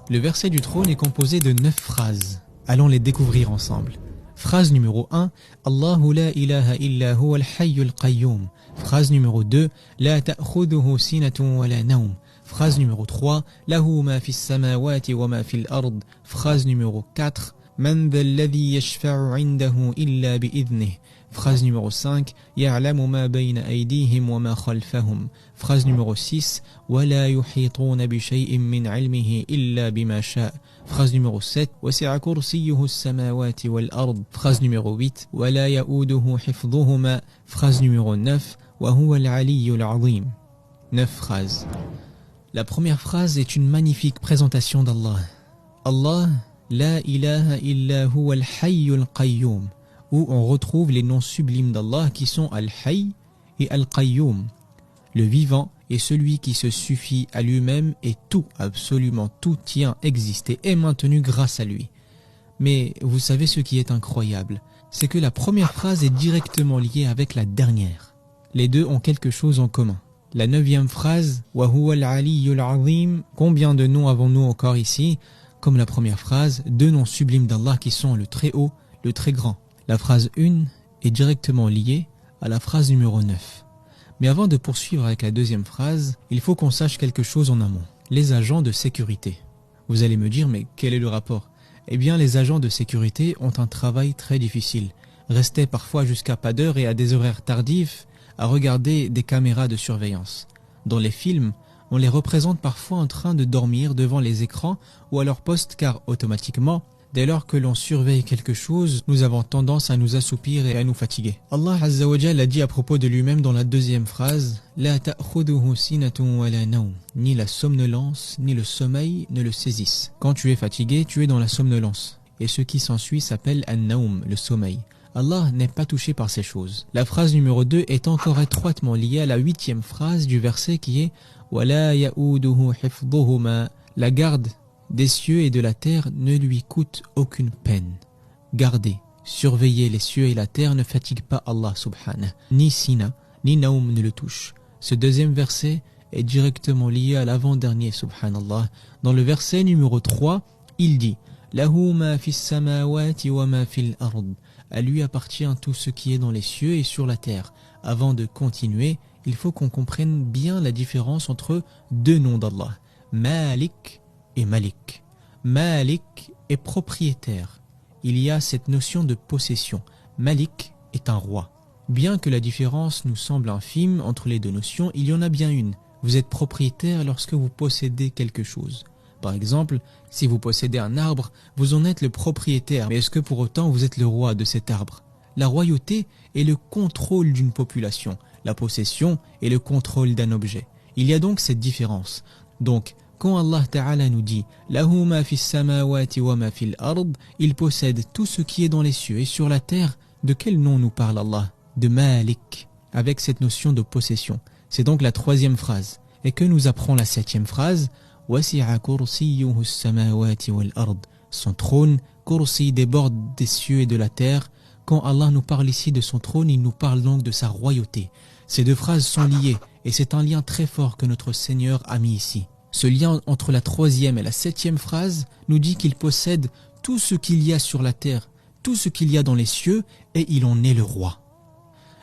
Le verset du trône est composé de 9 phrases. Allons les découvrir ensemble. Phrase numéro 1, Allahu la ilaha illa huwa al-hayyul qayyum. Phrase numéro 2, La ta'khudhuhu sinatun wa la nawm. Phrase numéro 3, Lahu ma fis samawati wa ma fil ard. Phrase numéro 4, Man dhal ladhi yashfa'u 'indahu illa bi'idhnih. Phrase numéro 5, Ya'lamu ma bayna aydihim wa ma khalfahum. Phrase numéro 6, Wa la yuhituna bi shay'in min 'ilmihi illa bima sha'a. Phrase numéro 7, Wasi'a kursiyyuhu as-samawati wal ard. Phrase numéro 8, Wa la ya'uduhu hifdhuhuma. Phrase numéro 9, Wa huwa al-'aliyyul 'azim. 9 phrases. La première phrase est une magnifique présentation d'Allah. Allah, la ilaha illa huwa al-hayyul qayyum, où on retrouve les noms sublimes d'Allah qui sont Al-Hayy et Al-Qayyum. Le vivant est celui qui se suffit à lui-même et tout, absolument tout tient, existe et est maintenu grâce à lui. Mais vous savez ce qui est incroyable, c'est que la première phrase est directement liée avec la dernière. Les deux ont quelque chose en commun. La 9e phrase, Wa huwa al-'aliyyul 'azim, combien de noms avons-nous encore ici? Comme la première phrase, 2 noms sublimes d'Allah qui sont le très haut, le très grand. La phrase 1 est directement liée à la phrase numéro 9. Mais avant de poursuivre avec la deuxième phrase, il faut qu'on sache quelque chose en amont. Les agents de sécurité. Vous allez me dire, mais quel est le rapport? Eh bien, les agents de sécurité ont un travail très difficile. Rester parfois jusqu'à pas d'heure et à des horaires tardifs à regarder des caméras de surveillance. Dans les films, on les représente parfois en train de dormir devant les écrans ou à leur poste car automatiquement, dès lors que l'on surveille quelque chose, nous avons tendance à nous assoupir et à nous fatiguer. Allah Azza wa Jalla a dit à propos de lui-même dans la deuxième phrase, La ta'khudhuhu sinatun wa la nawm. Ni la somnolence, ni le sommeil ne le saisissent. Quand tu es fatigué, tu es dans la somnolence. Et ce qui s'ensuit s'appelle an-nawm, le sommeil. Allah n'est pas touché par ces choses. La phrase numéro 2 est encore étroitement liée à la 8e phrase du verset qui est Wa la ya'uduhu hifdhuhuma. La garde des cieux et de la terre ne lui coûte aucune peine. Garder, surveiller les cieux et la terre ne fatigue pas Allah subhanahu. Ni sina, ni naum ne le touche. Ce deuxième verset est directement lié à l'avant-dernier subhanallah. Dans le verset numéro 3, il dit Lahu ma fis samawati wa ma fil ard. À lui appartient tout ce qui est dans les cieux et sur la terre. Avant de continuer, il faut qu'on comprenne bien la différence entre 2 noms d'Allah, Malik et Malik. Malik est propriétaire. Il y a cette notion de possession. Malik est un roi. Bien que la différence nous semble infime entre les 2 notions, il y en a bien une. Vous êtes propriétaire lorsque vous possédez quelque chose. Par exemple, si vous possédez un arbre, vous en êtes le propriétaire. Mais est-ce que pour autant vous êtes le roi de cet arbre? La royauté est le contrôle d'une population. La possession est le contrôle d'un objet. Il y a donc cette différence. Donc, quand Allah Ta'ala nous dit « Lahu ma fis samawati wa ma fil ard », il possède tout ce qui est dans les cieux et sur la terre. De quel nom nous parle Allah? De Malik, avec cette notion de possession. C'est donc la 3e phrase. Et que nous apprend la 7e phrase? « Wasi'a kursiyyuhu as-samawati wal ard ». Son trône, kursi, déborde des cieux et de la terre. Quand Allah nous parle ici de son trône, il nous parle donc de sa royauté. Ces 2 phrases sont liées et c'est un lien très fort que notre Seigneur a mis ici. Ce lien entre la 3e et la 7e phrase nous dit qu'il possède tout ce qu'il y a sur la terre, tout ce qu'il y a dans les cieux et il en est le roi.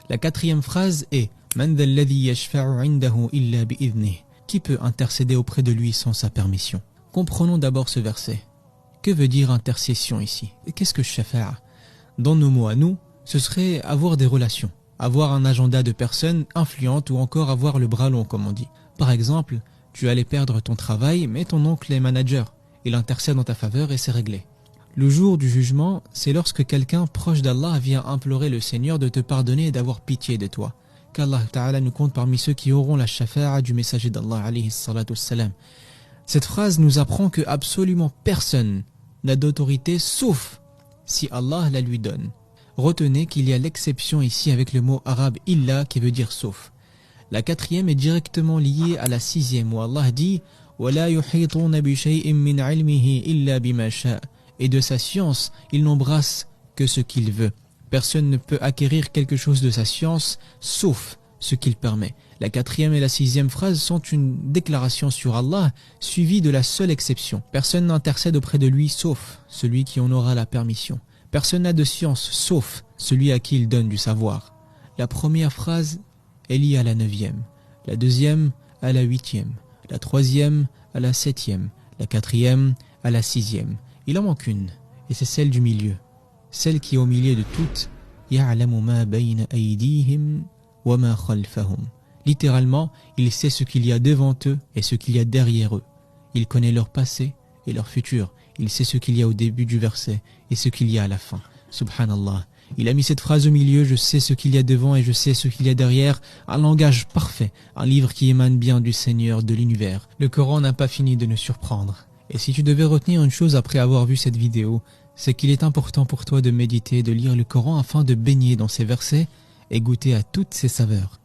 La 4e phrase est « Man dhal ladhi yashfa'u 'indahu illa bi'idhnih » Qui peut intercéder auprès de lui sans sa permission? Comprenons d'abord ce verset. Que veut dire intercession ici? Et qu'est-ce que shafa'a? Dans nos mots à nous, ce serait avoir des relations, avoir un agenda de personnes influentes ou encore avoir le bras long comme on dit. Par exemple, tu allais perdre ton travail mais ton oncle est manager. Il intercède en ta faveur et c'est réglé. Le jour du jugement, c'est lorsque quelqu'un proche d'Allah vient implorer le Seigneur de te pardonner et d'avoir pitié de toi. Qu'Allah Ta'ala nous compte parmi ceux qui auront la shafa'a du messager d'Allah alayhi salatu wassalam. Cette phrase nous apprend que absolument personne n'a d'autorité sauf si Allah la lui donne. Retenez qu'il y a l'exception ici avec le mot arabe illa qui veut dire sauf. La 4e est directement liée à la 6e où Allah dit وَلَا يُحِيطُونَ بِشَيْءٍ مِّنْ عِلْمِهِ إِلَّا بِمَا شَاءَ. Et de sa science, il n'embrasse que ce qu'il veut. Personne ne peut acquérir quelque chose de sa science sauf ce qu'il permet. La quatrième et la sixième phrase sont une déclaration sur Allah, suivie de la seule exception. Personne n'intercède auprès de lui sauf celui qui en aura la permission. Personne n'a de science sauf celui à qui il donne du savoir. La première phrase est liée à la neuvième, la deuxième à la huitième, la troisième à la septième, la quatrième à la sixième. Il en manque une, et c'est celle du milieu. Celle qui est au milieu de toutes. يَعْلَمُ مَا بَيْنَ أَيْدِيهِمْ وَمَا خَلْفَهُمْ. Littéralement, il sait ce qu'il y a devant eux et ce qu'il y a derrière eux. Il connaît leur passé et leur futur. Il sait ce qu'il y a au début du verset et ce qu'il y a à la fin. Subhanallah. Il a mis cette phrase au milieu, je sais ce qu'il y a devant et je sais ce qu'il y a derrière, un langage parfait, un livre qui émane bien du Seigneur de l'univers. Le Coran n'a pas fini de nous surprendre. Et si tu devais retenir une chose après avoir vu cette vidéo, c'est qu'il est important pour toi de méditer, de lire le Coran afin de baigner dans ces versets et goûter à toutes ses saveurs.